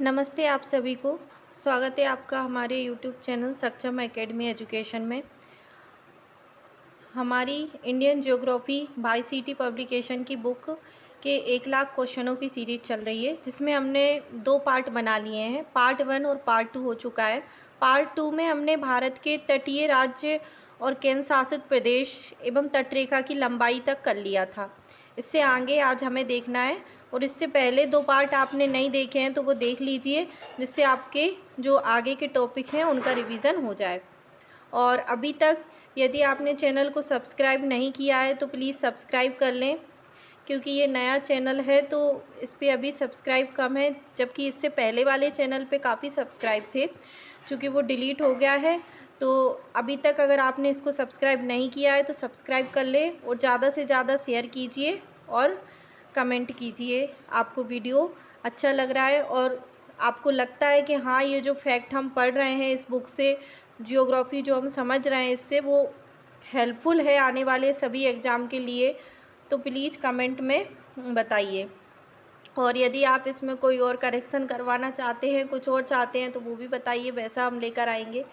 नमस्ते आप सभी को। स्वागत है आपका हमारे यूट्यूब चैनल सक्षम एकेडमी एजुकेशन में। हमारी इंडियन ज्योग्राफी बाय सीटी पब्लिकेशन की बुक के 1 लाख क्वेश्चनों की सीरीज चल रही है, जिसमें हमने 2 पार्ट बना लिए हैं। पार्ट 1 और पार्ट 2 हो चुका है। पार्ट 2 में हमने भारत के तटीय राज्य और केंद्र शासित प्रदेश एवं तटरेखा की लंबाई तक कर लिया था। इससे आगे आज हमें देखना है, और इससे पहले 2 पार्ट आपने नहीं देखे हैं तो वो देख लीजिए, जिससे आपके जो आगे के टॉपिक हैं उनका रिवीजन हो जाए। और अभी तक यदि आपने चैनल को सब्सक्राइब नहीं किया है तो प्लीज़ सब्सक्राइब कर लें, क्योंकि ये नया चैनल है तो इस पे अभी सब्सक्राइब कम है, जबकि इससे पहले वाले चैनल पे काफ़ी सब्सक्राइब थे। चूँकि वो डिलीट हो गया है, तो अभी तक अगर आपने इसको सब्सक्राइब नहीं किया है तो सब्सक्राइब कर लें और ज़्यादा से ज़्यादा शेयर कीजिए और कमेंट कीजिए आपको वीडियो अच्छा लग रहा है और आपको लगता है कि हाँ, ये जो फैक्ट हम पढ़ रहे हैं इस बुक से, जियोग्राफी जो हम समझ रहे हैं इससे, वो हेल्पफुल है आने वाले सभी एग्ज़ाम के लिए, तो प्लीज़ कमेंट में बताइए। और यदि आप इसमें कोई और करेक्शन करवाना चाहते हैं, कुछ और चाहते हैं, तो वो भी बताइए, वैसा हम लेकर आएंगे।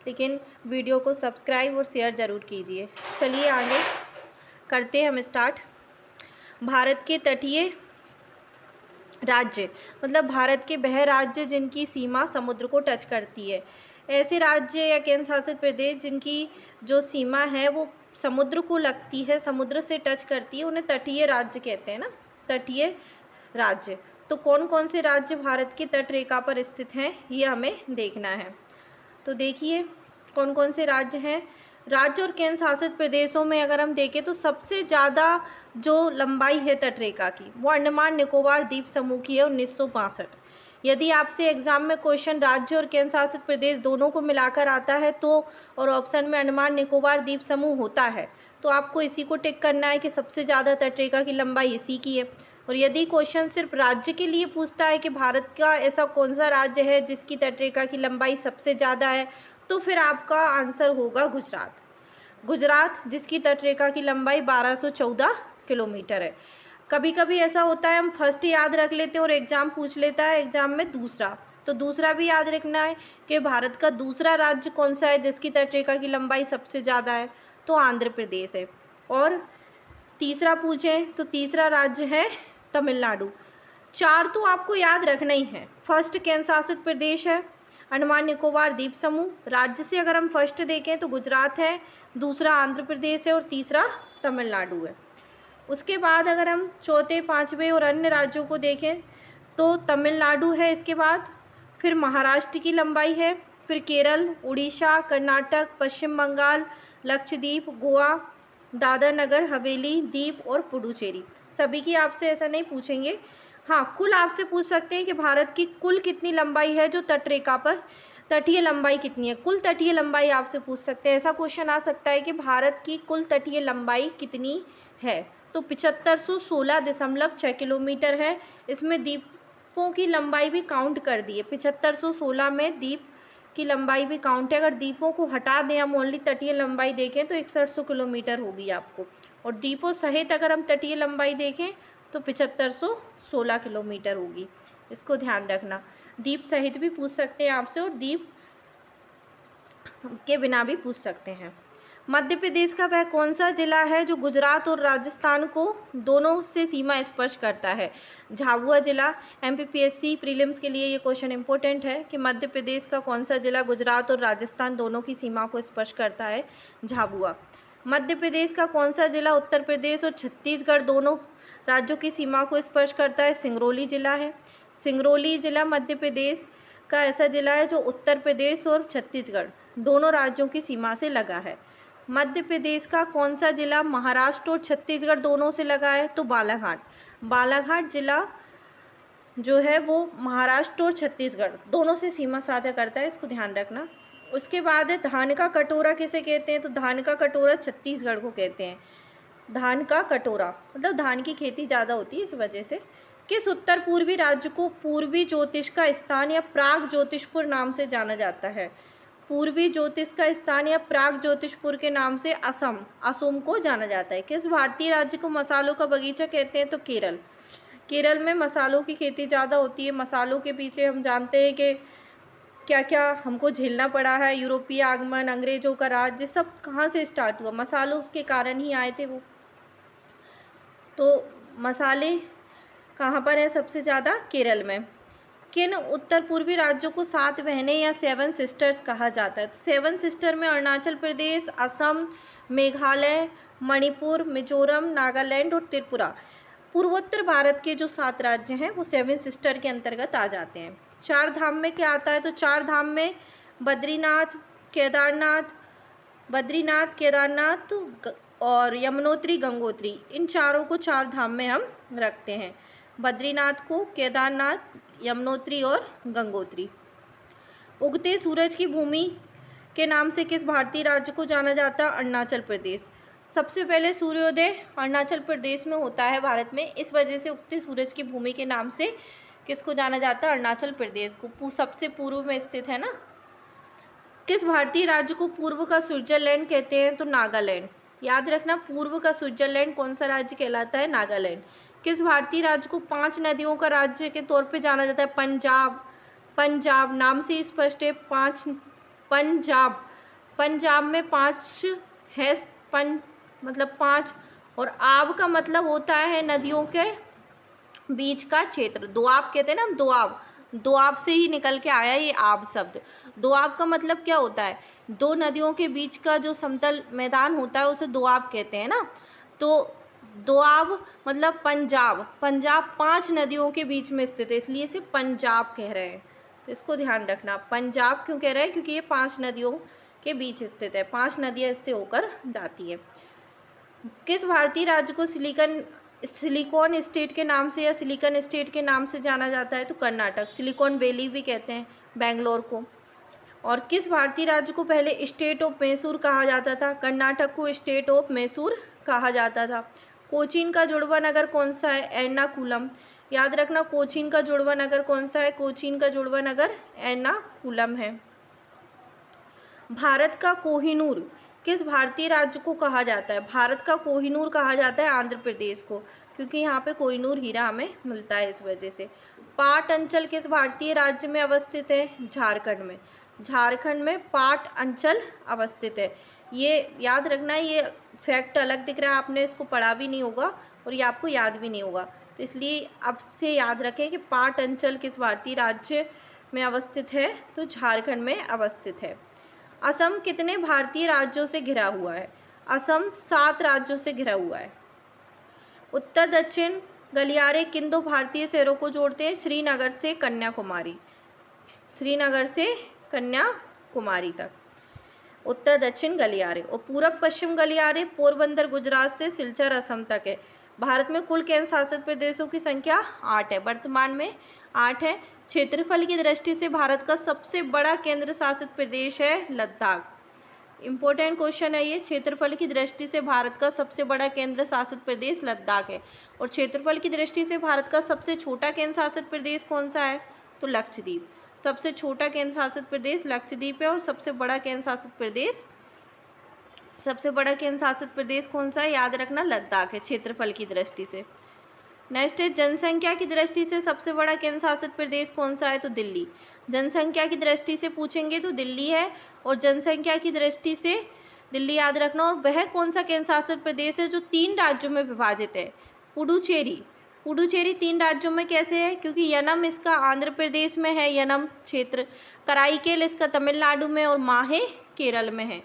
लेकिन वीडियो को सब्सक्राइब और शेयर ज़रूर कीजिए। चलिए आगे करते हैं हम स्टार्ट। भारत के तटीय राज्य मतलब भारत के वह राज्य जिनकी सीमा समुद्र को टच करती है। ऐसे राज्य या केंद्र शासित प्रदेश जिनकी जो सीमा है वो समुद्र को लगती है, समुद्र से टच करती है, उन्हें तटीय राज्य कहते हैं ना, तटीय राज्य। तो कौन कौन से राज्य भारत की तट रेखा पर स्थित हैं, ये हमें देखना है। तो देखिए कौन कौन से राज्य हैं। राज्य और केंद्र शासित प्रदेशों में अगर हम देखें तो सबसे ज़्यादा जो लंबाई है तटरेखा की वो अंडमान निकोबार द्वीप समूह की है, 1962। यदि आपसे एग्जाम में क्वेश्चन राज्य और केंद्र शासित प्रदेश दोनों को मिलाकर आता है तो, और ऑप्शन में अंडमान निकोबार द्वीप समूह होता है, तो आपको इसी को टिक करना है कि सबसे ज़्यादा तटरेखा की लंबाई इसी की है। और यदि क्वेश्चन सिर्फ राज्य के लिए पूछता है कि भारत का ऐसा कौन सा राज्य है जिसकी तटरेखा की लंबाई सबसे ज़्यादा है, तो फिर आपका आंसर होगा गुजरात। गुजरात जिसकी तटरेखा की लंबाई 1214 किलोमीटर है। कभी कभी ऐसा होता है हम फर्स्ट याद रख लेते हैं और एग्ज़ाम पूछ लेता है एग्ज़ाम में दूसरा, तो दूसरा भी याद रखना है कि भारत का दूसरा राज्य कौन सा है जिसकी तटरेखा की लंबाई सबसे ज़्यादा है, तो आंध्र प्रदेश है। और तीसरा पूछें तो तीसरा राज्य है तमिलनाडु। 4 तो आपको याद रखना ही है। फर्स्ट केंद्र शासित प्रदेश है अंडमान निकोबार द्वीप समूह। राज्य से अगर हम फर्स्ट देखें तो गुजरात है, दूसरा आंध्र प्रदेश है और तीसरा तमिलनाडु है। उसके बाद अगर हम चौथे, पाँचवें और अन्य राज्यों को देखें तो तमिलनाडु है, इसके बाद फिर महाराष्ट्र की लंबाई है, फिर केरल, उड़ीसा, कर्नाटक, पश्चिम बंगाल, लक्षद्वीप, गोवा, दादरा नगर हवेली, दीव और पुडुचेरी। सभी की आपसे ऐसा नहीं पूछेंगे। हाँ, कुल आपसे पूछ सकते हैं कि भारत की कुल कितनी लंबाई है जो तटरेखा पर, तटीय लंबाई कितनी है, कुल तटीय लंबाई आपसे पूछ सकते हैं। ऐसा क्वेश्चन आ सकता है कि भारत की कुल तटीय लंबाई कितनी है, तो 7516.6 किलोमीटर है। इसमें द्वीपों की लंबाई भी काउंट कर दी है। 7516 में द्वीप की लंबाई भी काउंट है। अगर द्वीपों को हटा दें, हम ओनली तटीय लंबाई देखें तो 6100 किलोमीटर होगी आपको, और द्वीपों सहित अगर हम तटीय लंबाई देखें तो 7516 किलोमीटर होगी। इसको ध्यान रखना। द्वीप सहित भी पूछ सकते हैं आपसे और द्वीप के बिना भी पूछ सकते हैं। मध्य प्रदेश का वह कौन सा जिला है जो गुजरात और राजस्थान को दोनों से सीमा स्पर्श करता है? झाबुआ जिला। एमपीपीएससी प्रीलिम्स के लिए ये क्वेश्चन इंपॉर्टेंट है कि मध्य प्रदेश का कौन सा जिला गुजरात और राजस्थान दोनों की सीमा को स्पर्श करता है? झाबुआ। मध्य प्रदेश का कौन सा जिला उत्तर प्रदेश और छत्तीसगढ़ दोनों राज्यों की सीमा को स्पर्श करता है? सिंगरौली जिला है। सिंगरौली जिला मध्य प्रदेश का ऐसा जिला है जो उत्तर प्रदेश और छत्तीसगढ़ दोनों राज्यों की सीमा से लगा है। मध्य प्रदेश का कौन सा जिला महाराष्ट्र और छत्तीसगढ़ दोनों से लगा है? तो बालाघाट। बालाघाट जिला जो है वो महाराष्ट्र और छत्तीसगढ़ दोनों से सीमा साझा करता है, इसको ध्यान रखना। उसके बाद है धान का कटोरा किसे कहते हैं? तो धान का कटोरा छत्तीसगढ़ को कहते हैं। धान का कटोरा मतलब धान की खेती ज़्यादा होती है इस वजह से। किस उत्तर पूर्वी राज्य को पूर्वी ज्योतिष का स्थान या प्राग ज्योतिषपुर नाम से जाना जाता है? पूर्वी ज्योतिष का स्थान या प्राग ज्योतिषपुर के नाम से असम को जाना जाता है। किस भारतीय राज्य को मसालों का बगीचा कहते हैं? तो केरल। केरल में मसालों की खेती ज़्यादा होती है। मसालों के पीछे हम जानते हैं कि क्या क्या हमको झेलना पड़ा है, यूरोपीय आगमन, अंग्रेजों का राज, ये सब कहाँ से स्टार्ट हुआ, मसालों के कारण ही आए थे वो। तो मसाले कहाँ पर है सबसे ज़्यादा? केरल में। किन उत्तर पूर्वी राज्यों को 7 बहनें या 7 सिस्टर्स कहा जाता है? तो 7 सिस्टर में अरुणाचल प्रदेश, असम, मेघालय, मणिपुर, मिजोरम, नागालैंड और त्रिपुरा। पूर्वोत्तर भारत के जो 7 राज्य हैं वो 7 सिस्टर के अंतर्गत आ जाते हैं। 4 धाम में क्या आता है? तो 4 धाम में बद्रीनाथ, केदारनाथ और यमुनोत्री, गंगोत्री, इन चारों को 4 धाम में हम रखते हैं। बद्रीनाथ को, केदारनाथ, यमुनोत्री और गंगोत्री। उगते सूरज की भूमि के नाम से किस भारतीय राज्य को जाना जाता है? अरुणाचल प्रदेश। सबसे पहले सूर्योदय अरुणाचल प्रदेश में होता है भारत में, इस वजह से उगते सूरज की भूमि के नाम से किसको जाना जाता है? अरुणाचल प्रदेश को। सबसे पूर्व में स्थित है ना। किस भारतीय राज्य को पूर्व का स्विट्जरलैंड कहते हैं? तो नागालैंड। याद रखना, पूर्व का स्विट्जरलैंड कौन सा राज्य कहलाता है? नागालैंड। किस भारतीय राज्य को 5 नदियों का राज्य के तौर पे जाना जाता है? पंजाब। पंजाब नाम से स्पष्ट है, 5 पंजाब। पंजाब में 5 है, मतलब 5, और आब का मतलब होता है नदियों के बीच का क्षेत्र। दोआब कहते हैं ना हम, दोआब, दोआब से ही निकल के आया ये आब शब्द। दोआब का मतलब क्या होता है? 2 नदियों के बीच का जो समतल मैदान होता है उसे दोआब कहते हैं ना। तो दोआब मतलब पंजाब। पंजाब 5 नदियों के बीच में स्थित है, इसलिए इसे पंजाब कह रहे हैं। तो इसको ध्यान रखना, पंजाब क्यों कह रहे हैं? क्योंकि ये 5 नदियों के बीच स्थित है, 5 नदियाँ इससे होकर जाती है। किस भारतीय राज्य को सिलिकॉन स्टेट के नाम से या सिलिकॉन स्टेट के नाम से जाना जाता है? तो कर्नाटक। सिलिकॉन वैली भी कहते हैं बेंगलोर को। और किस भारतीय राज्य को पहले स्टेट ऑफ मैसूर कहा जाता था? कर्नाटक को स्टेट ऑफ मैसूर कहा जाता था। कोचीन का जुड़वा नगर कौन सा है? एर्नाकुलम। याद रखना, कोचीन का जुड़वा नगर कौन सा है? कोचीन का जुड़वा नगर एर्नाकुलम है। भारत का कोहिनूर किस भारतीय राज्य को कहा जाता है? भारत का कोहिनूर कहा जाता है आंध्र प्रदेश को, क्योंकि यहाँ पे कोहिनूर हीरा हमें मिलता है इस वजह से। पाट अंचल किस भारतीय राज्य में अवस्थित है? झारखंड में। झारखंड में पाट अंचल अवस्थित है। ये याद रखना, ये फैक्ट अलग दिख रहा है, आपने इसको पढ़ा भी नहीं होगा और ये आपको याद भी नहीं होगा, तो इसलिए अब से याद रखें कि पाट अंचल किस भारतीय राज्य में अवस्थित है? तो झारखंड में अवस्थित है। असम कितने भारतीय राज्यों से घिरा हुआ है? असम 7 राज्यों से घिरा हुआ है। उत्तर दक्षिण गलियारे किन 2 भारतीय शहरों को जोड़ते हैं? श्रीनगर से कन्याकुमारी। श्रीनगर से कन्याकुमारी तक उत्तर दक्षिण गलियारे। और पूरब पश्चिम गलियारे पोरबंदर गुजरात से सिलचर असम तक है। भारत में कुल केंद्र शासित प्रदेशों की संख्या 8 है, वर्तमान में 8 है। क्षेत्रफल की दृष्टि से भारत का सबसे बड़ा केंद्र शासित प्रदेश है लद्दाख। इंपॉर्टेंट क्वेश्चन है ये, क्षेत्रफल की दृष्टि से भारत का सबसे बड़ा केंद्र शासित प्रदेश लद्दाख है। और क्षेत्रफल की दृष्टि से भारत का सबसे छोटा केंद्र शासित प्रदेश कौन सा है? तो लक्षद्वीप। सबसे छोटा केंद्र शासित प्रदेश लक्षद्वीप है, और सबसे बड़ा केंद्र शासित प्रदेश कौन सा है? याद रखना, लद्दाख है क्षेत्रफल की दृष्टि से। नेक्स्ट है, जनसंख्या की दृष्टि से सबसे बड़ा केंद्र शासित प्रदेश कौन सा है? तो दिल्ली। जनसंख्या की दृष्टि से पूछेंगे तो दिल्ली है, और जनसंख्या की दृष्टि से दिल्ली याद रखना। और वह कौन सा केंद्र शासित प्रदेश है जो 3 राज्यों में विभाजित है? पुडुचेरी। पुडुचेरी 3 राज्यों में कैसे है? क्योंकि यनम इसका आंध्र प्रदेश में है, यनम क्षेत्र, कराईकेल इसका तमिलनाडु में, और माहे केरल में है।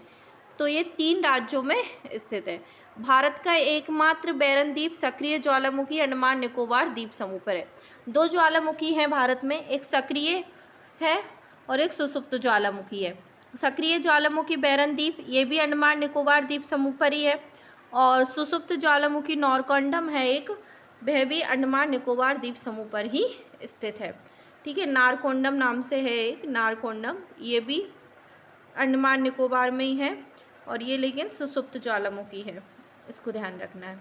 तो ये 3 राज्यों में स्थित है। भारत का एकमात्र बैरन द्वीप सक्रिय ज्वालामुखी अंडमान निकोबार द्वीप समूह पर है। 2 ज्वालामुखी हैं भारत में, एक सक्रिय है और एक सुसुप्त ज्वालामुखी है। सक्रिय ज्वालामुखी बैरन द्वीप, ये भी अंडमान निकोबार द्वीप समूह पर ही है। और सुसुप्त ज्वालामुखी नॉरकॉन्डम है एक, वह भी अंडमान निकोबार द्वीप समूह पर ही स्थित है। ठीक है, नारकोंडम नाम से है एक, नारकोंडम, ये भी अंडमान निकोबार में ही है, और ये लेकिन सुसुप्त ज्वालामुखी है, इसको ध्यान रखना है।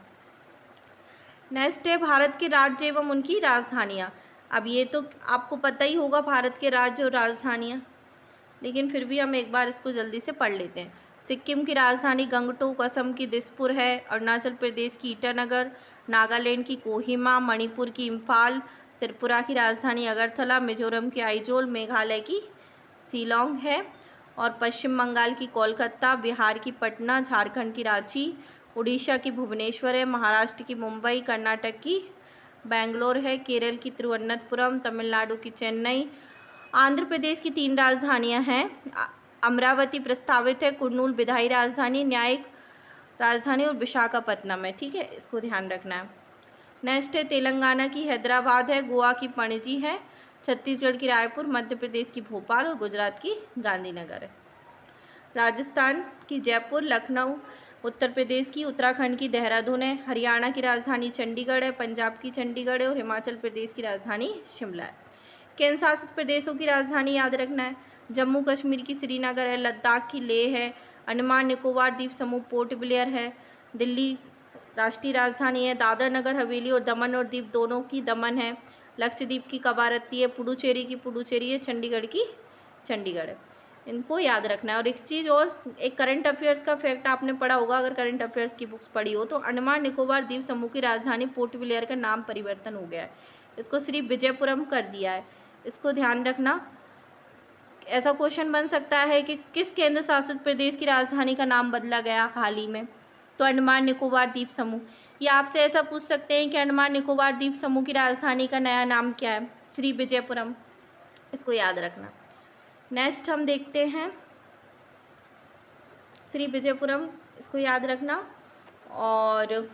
नेक्स्ट है, भारत के राज्य एवं उनकी राजधानियाँ। अब ये तो आपको पता ही होगा भारत के राज्य और राजधानियाँ, लेकिन फिर भी हम एक बार इसको जल्दी से पढ़ लेते हैं। सिक्किम की राजधानी गंगटोक, असम की दिसपुर है, अरुणाचल प्रदेश की ईटानगर, नागालैंड की कोहिमा, मणिपुर की इम्फाल, त्रिपुरा की राजधानी अगरतला, मिजोरम की आइजोल, मेघालय की शिलोंग है और पश्चिम बंगाल की कोलकाता, बिहार की पटना, झारखंड की रांची, उड़ीसा की भुवनेश्वर है, महाराष्ट्र की मुंबई, कर्नाटक की बेंगलोर है, केरल की तिरुवनंतपुरम, तमिलनाडु की चेन्नई, आंध्र प्रदेश की 3 राजधानियां हैं, अमरावती प्रस्तावित है, कुर्नूल विधायी राजधानी, न्यायिक राजधानी और विशाखापत्तनम है। ठीक है, इसको ध्यान रखना है। नेक्स्ट है तेलंगाना की हैदराबाद है, गोवा की पणजी है, छत्तीसगढ़ की रायपुर, मध्य प्रदेश की भोपाल और गुजरात की गांधीनगर है। राजस्थान की जयपुर, लखनऊ, उत्तर प्रदेश की उत्तराखंड की देहरादून है, हरियाणा की राजधानी चंडीगढ़ है, पंजाब की चंडीगढ़ है और हिमाचल प्रदेश की राजधानी शिमला है। केंद्र शासित प्रदेशों की राजधानी याद रखना है, जम्मू कश्मीर की श्रीनगर है, लद्दाख की लेह है, अंडमान निकोबार द्वीप समूह पोर्ट ब्लेयर है, दिल्ली राष्ट्रीय राजधानी है, दादर नगर हवेली और दमन और दीप दोनों की दमन है, लक्षद्वीप की कवारत्ती है, पुडुचेरी की पुडुचेरी है, चंडीगढ़ की चंडीगढ़ है। इनको याद रखना है। और एक चीज़ और, एक करंट अफेयर्स का फैक्ट आपने पढ़ा होगा अगर करंट अफेयर्स की बुक्स पढ़ी हो तो, अंडमान निकोबार द्वीप समूह की राजधानी पोर्ट ब्लेयर का नाम परिवर्तन हो गया है, इसको श्री विजयपुरम कर दिया है, इसको ध्यान रखना। ऐसा क्वेश्चन बन सकता है कि किस केंद्र शासित प्रदेश की राजधानी का नाम बदला गया हाल ही में, तो अंडमान निकोबार द्वीप समूह। या आपसे ऐसा पूछ सकते हैं कि अंडमान निकोबार द्वीप समूह की राजधानी का नया नाम क्या है, श्री विजयपुरम, इसको याद रखना। नेक्स्ट हम देखते हैं श्री विजयपुरम, इसको याद रखना। और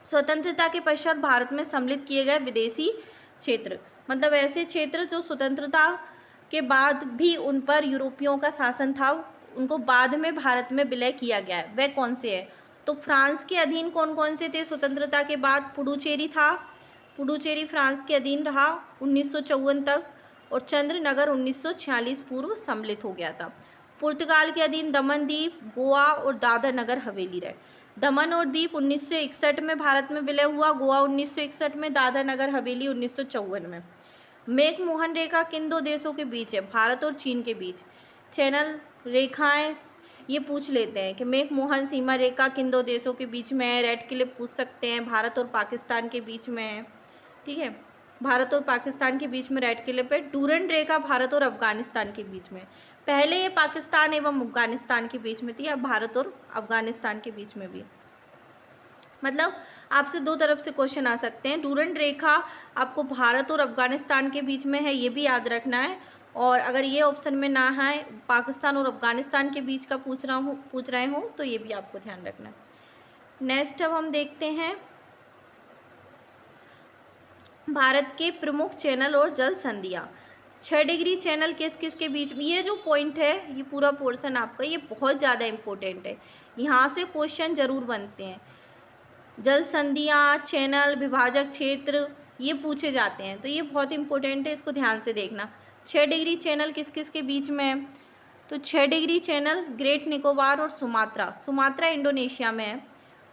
स्वतंत्रता के पश्चात भारत में सम्मिलित किए गए विदेशी क्षेत्र, मतलब ऐसे क्षेत्र जो स्वतंत्रता के बाद भी उन पर यूरोपियों का शासन था, उनको बाद में भारत में विलय किया गया है, वह कौन से है। तो फ्रांस के अधीन कौन कौन से थे स्वतंत्रता के बाद, पुडुचेरी था, पुडुचेरी फ्रांस के अधीन रहा 1954 तक, और चंद्रनगर 1946 पूर्व सम्मिलित हो गया था। पुर्तगाल के अधीन दमन द्वीप, गोवा और दादर नगर हवेली रहे। दमन और द्वीप 1961 में भारत में विलय हुआ, गोवा 1961 में, दादर नगर हवेली 1954 में। मैकमोहन रेखा किन दो देशों के बीच है, भारत और चीन के बीच। चैनल रेखाएं ये पूछ लेते हैं कि मैकमोहन सीमा रेखा किन दो देशों के बीच में है, रेड क्लिप पूछ सकते हैं, भारत और पाकिस्तान के बीच में है। ठीक है, भारत और पाकिस्तान के बीच में रेड क्लिप है। डूरंड रेखा भारत और अफगानिस्तान के बीच में, पहले ये पाकिस्तान एवं अफगानिस्तान के बीच में थी, अब भारत और अफगानिस्तान के बीच में भी। मतलब आपसे दो तरफ से क्वेश्चन आ सकते हैं। डूरंड रेखा आपको भारत और अफगानिस्तान के बीच में है, ये भी याद रखना है। और अगर ये ऑप्शन में ना है, पाकिस्तान और अफगानिस्तान के बीच का पूछ रहे हो तो ये भी आपको ध्यान रखना है। नेक्स्ट अब हम देखते हैं भारत के प्रमुख चैनल और जल संधियाँ। 6 डिग्री चैनल किस किस के बीच में, ये जो पॉइंट है, ये पूरा पोर्शन आपका ये बहुत ज़्यादा इम्पोर्टेंट है, यहाँ से क्वेश्चन जरूर बनते हैं। जल संधियाँ, चैनल, विभाजक क्षेत्र ये पूछे जाते हैं, तो ये बहुत इंपॉर्टेंट है, इसको ध्यान से देखना। 6 डिग्री चैनल किस किस के बीच में है, तो 6 डिग्री चैनल ग्रेट निकोबार और सुमात्रा इंडोनेशिया में है।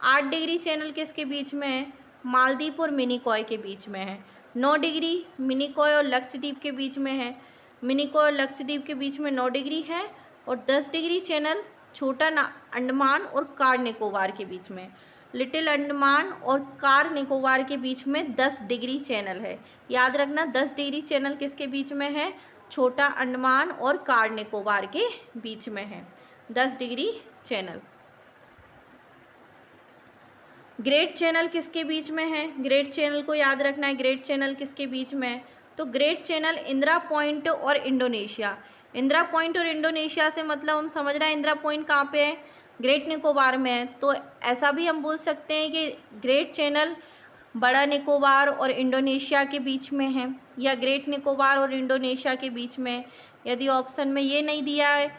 8 डिग्री चैनल किसके बीच में है, मालदीव और मिनिकॉय के बीच में है। 9 डिग्री मिनिकॉय और लक्षद्वीप के बीच में है, मिनिकॉय और लक्षद्वीप के बीच में 9 डिग्री है। और 10 डिग्री चैनल छोटा अंडमान और कार निकोबार के बीच में, लिटिल अंडमान और कार निकोबार के बीच में 10 डिग्री चैनल है। याद रखना 10 डिग्री चैनल किसके बीच में है, छोटा अंडमान और कार निकोबार के बीच में है 10 डिग्री चैनल। ग्रेट चैनल किसके बीच में है, ग्रेट चैनल को याद रखना है, ग्रेट चैनल किसके बीच में है, तो ग्रेट चैनल इंदिरा पॉइंट और इंडोनेशिया। इंदिरा पॉइंट और इंडोनेशिया से मतलब हम समझ रहे हैं इंदिरा पॉइंट कहाँ पे है, ग्रेट निकोबार में है। तो ऐसा भी हम बोल सकते हैं कि ग्रेट चैनल बड़ा निकोबार और इंडोनेशिया के बीच में है, या ग्रेट निकोबार और इंडोनेशिया के बीच में। यदि ऑप्शन में ये नहीं दिया है,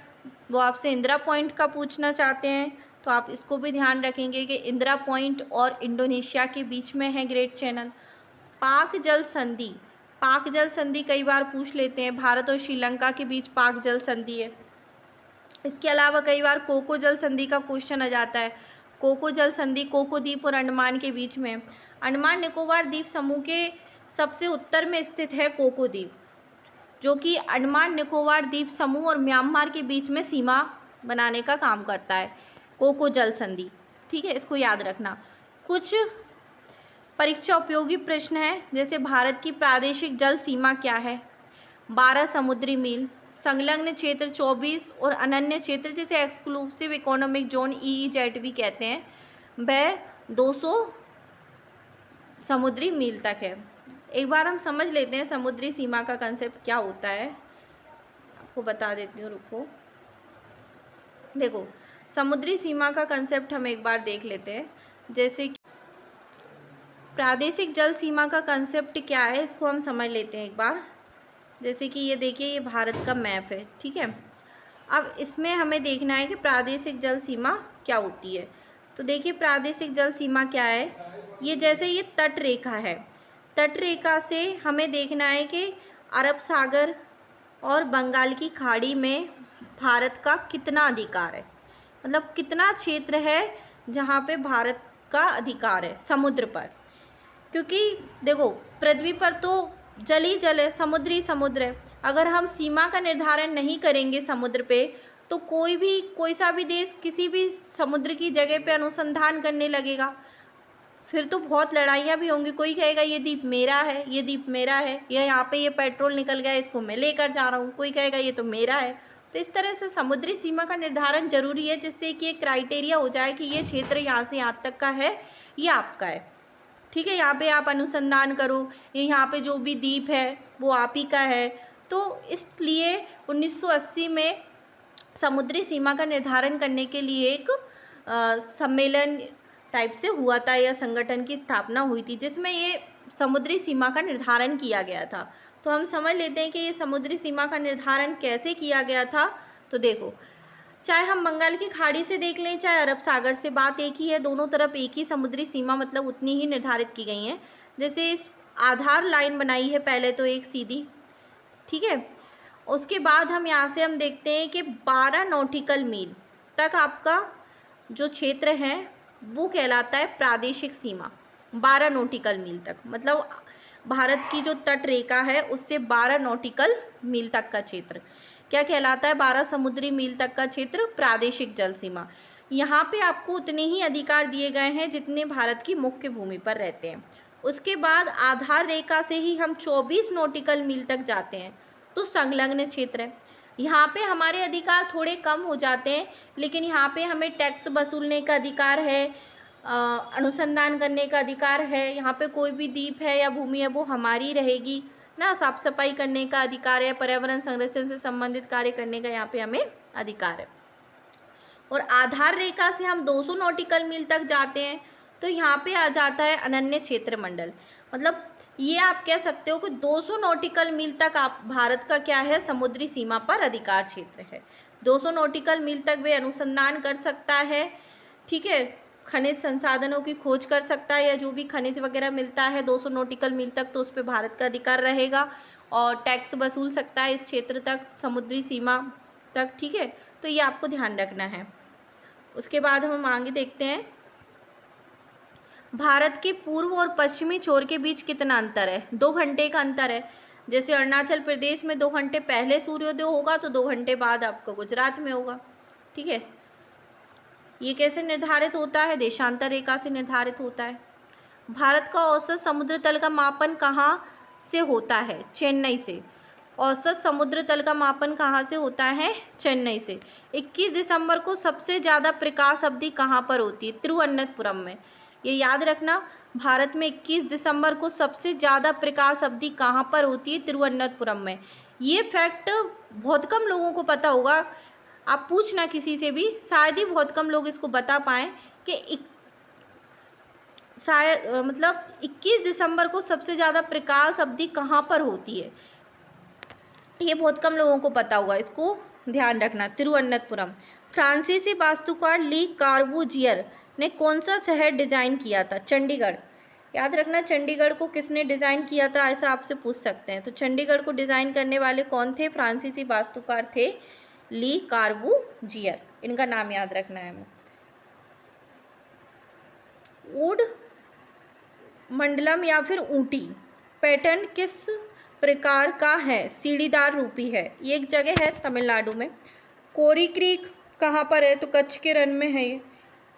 वो आपसे इंदिरा पॉइंट का पूछना चाहते हैं, तो आप इसको भी ध्यान रखेंगे कि इंदिरा पॉइंट और इंडोनेशिया के बीच में है ग्रेट चैनल। पाक जल संधि, पाक जल संधि कई बार पूछ लेते हैं, भारत और श्रीलंका के बीच पाक जल संधि है। इसके अलावा कई बार कोको जल संधि का क्वेश्चन आ जाता है। कोको जल संधि कोको द्वीप और अंडमान के बीच में। अंडमान निकोबार द्वीप समूह के सबसे उत्तर में स्थित है कोको द्वीप, जो कि अंडमान निकोबार द्वीप समूह और म्यांमार के बीच में सीमा बनाने का काम करता है, कोको जल संधि। ठीक है, इसको याद रखना। कुछ परीक्षा उपयोगी प्रश्न है, जैसे भारत की प्रादेशिक जल सीमा क्या है? 12 समुद्री मील। संलग्न क्षेत्र 24 और अनन्य क्षेत्र जिसे एक्सक्लूसिव इकोनॉमिक जोन EEZ भी कहते हैं, वह 200 समुद्री मील तक है। एक बार हम समझ लेते हैं समुद्री सीमा का कंसेप्ट क्या होता है, आपको बता देती हूँ, रुको। देखो, समुद्री सीमा का कंसेप्ट हम एक बार देख लेते हैं। जैसे कि प्रादेशिक जल सीमा का कंसेप्ट क्या है, इसको हम समझ लेते हैं एक बार। जैसे कि ये देखिए, ये भारत का मैप है। ठीक है, अब इसमें हमें देखना है कि प्रादेशिक जल सीमा क्या होती है। तो देखिए, प्रादेशिक जल सीमा क्या है, ये जैसे ये तट रेखा है, तट रेखा से हमें देखना है कि अरब सागर और बंगाल की खाड़ी में भारत का कितना अधिकार है, मतलब कितना क्षेत्र है जहाँ पे भारत का अधिकार है समुद्र पर। क्योंकि देखो, पृथ्वी पर तो जल ही जल है, समुद्र ही समुद्र है। अगर हम सीमा का निर्धारण नहीं करेंगे समुद्र पे, तो कोई सा भी देश किसी भी समुद्र की जगह पे अनुसंधान करने लगेगा, फिर तो बहुत लड़ाइयाँ भी होंगी। कोई कहेगा ये द्वीप मेरा है, ये द्वीप मेरा है, या यहाँ पे ये पेट्रोल निकल गया, इसको मैं लेकर जा रहा हूँ। कोई कहेगा ये तो मेरा है। तो इस तरह से समुद्री सीमा का निर्धारण जरूरी है, जिससे कि एक क्राइटेरिया हो जाए कि ये क्षेत्र यहाँ से यहाँ तक का है, ये आपका है। ठीक है, यहाँ पे आप अनुसंधान करो, यहाँ पे जो भी द्वीप है वो आप ही का है। तो इसलिए 1980 में समुद्री सीमा का निर्धारण करने के लिए एक सम्मेलन टाइप से हुआ था, या संगठन की स्थापना हुई थी, जिसमें ये समुद्री सीमा का निर्धारण किया गया था। तो हम समझ लेते हैं कि ये समुद्री सीमा का निर्धारण कैसे किया गया था। तो देखो, चाहे हम बंगाल की खाड़ी से देख लें, चाहे अरब सागर से, बात एक ही है, दोनों तरफ एक ही समुद्री सीमा, मतलब उतनी ही निर्धारित की गई है। जैसे इस आधार लाइन बनाई है पहले तो एक सीधी, ठीक है। उसके बाद हम यहाँ से हम देखते हैं कि 12 नॉटिकल मील तक आपका जो क्षेत्र है वो कहलाता है प्रादेशिक सीमा। 12 नॉटिकल मील तक, मतलब भारत की जो तट रेखा है उससे 12 नॉटिकल मील तक का क्षेत्र क्या कहलाता है? 12 समुद्री मील तक का क्षेत्र प्रादेशिक जल सीमा। यहाँ पे आपको उतने ही अधिकार दिए गए हैं जितने भारत की मुख्य भूमि पर रहते हैं। उसके बाद आधार रेखा से ही हम 24 नॉटिकल मील तक जाते हैं, तो संलग्न क्षेत्र है। यहाँ पे हमारे अधिकार थोड़े कम हो जाते हैं, लेकिन यहाँ पे हमें टैक्स वसूलने का अधिकार है, अनुसंधान करने का अधिकार है। यहाँ पे कोई भी द्वीप है या भूमि है वो हमारी रहेगी ना, साफ सफाई करने का अधिकार है, पर्यावरण संरक्षण से संबंधित कार्य करने का यहाँ पे हमें अधिकार है। और आधार रेखा से हम 200 नॉटिकल मील तक जाते हैं, तो यहाँ पे आ जाता है अनन्य क्षेत्र मंडल। मतलब ये आप कह सकते हो कि 200 नॉटिकल मील तक आप भारत का क्या है, समुद्री सीमा पर अधिकार क्षेत्र है। 200 नॉटिकल मील तक वे अनुसंधान कर सकता है, ठीक है, खनिज संसाधनों की खोज कर सकता है, या जो भी खनिज वगैरह मिलता है 200 नॉटिकल मील तक, तो उस पर भारत का अधिकार रहेगा। और टैक्स वसूल सकता है इस क्षेत्र तक, समुद्री सीमा तक, ठीक है। तो ये आपको ध्यान रखना है। उसके बाद हम आगे देखते हैं, भारत के पूर्व और पश्चिमी छोर के बीच कितना अंतर है? 2 घंटे का अंतर है। जैसे अरुणाचल प्रदेश में 2 घंटे पहले सूर्योदय होगा, तो 2 घंटे बाद आपका गुजरात में होगा, ठीक है। ये कैसे निर्धारित होता है? देशांतर रेखा से निर्धारित होता है। भारत का औसत समुद्र तल का मापन कहाँ से होता है? चेन्नई से। औसत समुद्र तल का मापन कहाँ से होता है? चेन्नई से। 21 दिसंबर को सबसे ज़्यादा प्रकाश अवधि कहाँ पर होती है? तिरुवनंतपुरम में। ये याद रखना, भारत में 21 दिसंबर को सबसे ज़्यादा प्रकाश अवधि कहाँ पर होती है? तिरुवनंतपुरम में। ये फैक्ट बहुत कम लोगों को पता होगा, आप पूछना किसी से भी, शायद ही बहुत कम लोग इसको बता पाएँ कि शायद मतलब 21 दिसंबर को सबसे ज़्यादा प्रकाश अवधि कहाँ पर होती है, ये बहुत कम लोगों को पता होगा, इसको ध्यान रखना। तिरुवनंतपुरम। फ्रांसीसी वास्तुकार ली कार्बूजियर ने कौन सा शहर डिजाइन किया था? चंडीगढ़। याद रखना, चंडीगढ़ को किसने डिज़ाइन किया था, ऐसा आपसे पूछ सकते हैं। तो चंडीगढ़ को डिज़ाइन करने वाले कौन थे? फ्रांसीसी वास्तुकार थे ली कार्बूजियर, इनका नाम याद रखना है हमें। ऊड मंडलम या फिर ऊटी पैटर्न किस प्रकार का है? सीढ़ीदार रूपी है। ये एक जगह है तमिलनाडु में। कोरी क्रीक कहाँ पर है? तो कच्छ के रण में है ये।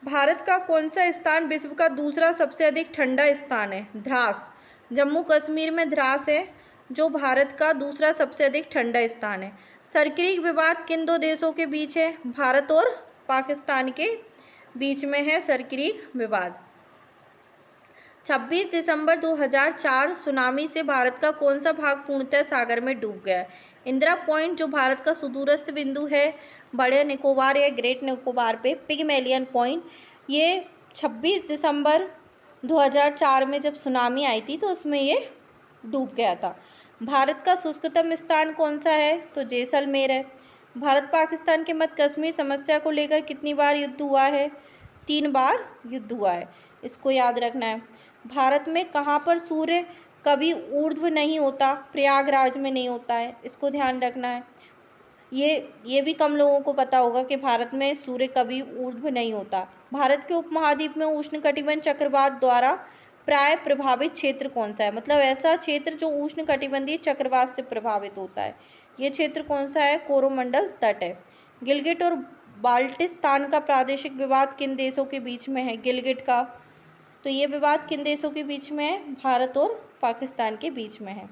भारत का कौन सा स्थान विश्व का दूसरा सबसे अधिक ठंडा स्थान है? द्रास। जम्मू कश्मीर में द्रास है जो भारत का दूसरा सबसे अधिक ठंडा स्थान है। सरक्रीक विवाद किन दो देशों के बीच है? भारत और पाकिस्तान के बीच में है सरक्रीक विवाद। 26 दिसंबर 2004 सुनामी से भारत का कौन सा भाग पूर्णतः सागर में डूब गया है? इंदिरा पॉइंट जो भारत का सुदूरस्थ बिंदु है बड़े निकोबार या ग्रेट निकोबार पे, पिगमेलियन पॉइंट, ये 26 दिसंबर 2004 में जब सुनामी आई थी तो उसमें ये डूब गया था। भारत का शुष्कतम स्थान कौन सा है? तो जैसलमेर है। भारत पाकिस्तान के मध्य कश्मीर समस्या को लेकर कितनी बार युद्ध हुआ है? 3 बार युद्ध हुआ है, इसको याद रखना है। भारत में कहाँ पर सूर्य कभी ऊर्ध्व नहीं होता? प्रयागराज में नहीं होता है, इसको ध्यान रखना है। ये भी कम लोगों को पता होगा कि भारत में सूर्य कभी ऊर्ध्व नहीं होता। भारत के उपमहाद्वीप में उष्णकटिबंध चक्रवात द्वारा प्राय प्रभावित क्षेत्र कौन सा है? मतलब ऐसा क्षेत्र जो उष्णकटिबंधीय चक्रवात से प्रभावित होता है, ये क्षेत्र कौन सा है? कोरोमंडल तट है। गिलगिट और बाल्टिस्तान का प्रादेशिक विवाद किन देशों के बीच में है? गिलगिट का, तो ये विवाद किन देशों के बीच में है? भारत और पाकिस्तान के बीच में है।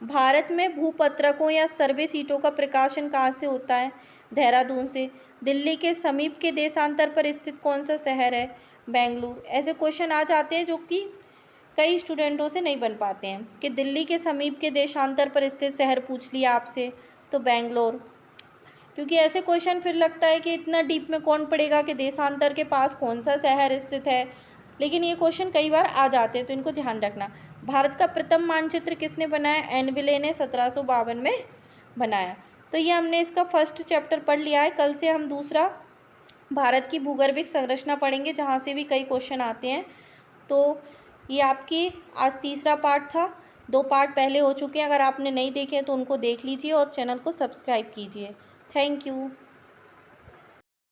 भारत में भूपत्रकों या सर्वे सीटों का प्रकाशन कहाँ से होता है? देहरादून से। दिल्ली के समीप के देशांतर पर स्थित कौन सा शहर है? बेंगलुरु। ऐसे क्वेश्चन आ जाते हैं जो कि कई स्टूडेंटों से नहीं बन पाते हैं कि दिल्ली के समीप के देशांतर पर स्थित शहर पूछ लिया आपसे तो बेंगलोर, क्योंकि ऐसे क्वेश्चन फिर लगता है कि इतना डीप में कौन पढ़ेगा कि देशांतर के पास कौन सा शहर स्थित है, लेकिन ये क्वेश्चन कई बार आ जाते हैं तो इनको ध्यान रखना। भारत का प्रथम मानचित्र किसने बनाया? एनविले ने 1752 में बनाया। तो ये हमने इसका फर्स्ट चैप्टर पढ़ लिया है। कल से हम दूसरा भारत की भूगर्भिक संरचना पढ़ेंगे जहाँ से भी कई क्वेश्चन आते हैं। तो ये आपकी आज तीसरा पार्ट था। 2 पार्ट पहले हो चुके हैं, अगर आपने नहीं देखे तो उनको देख लीजिए और चैनल को सब्सक्राइब कीजिए। Thank you.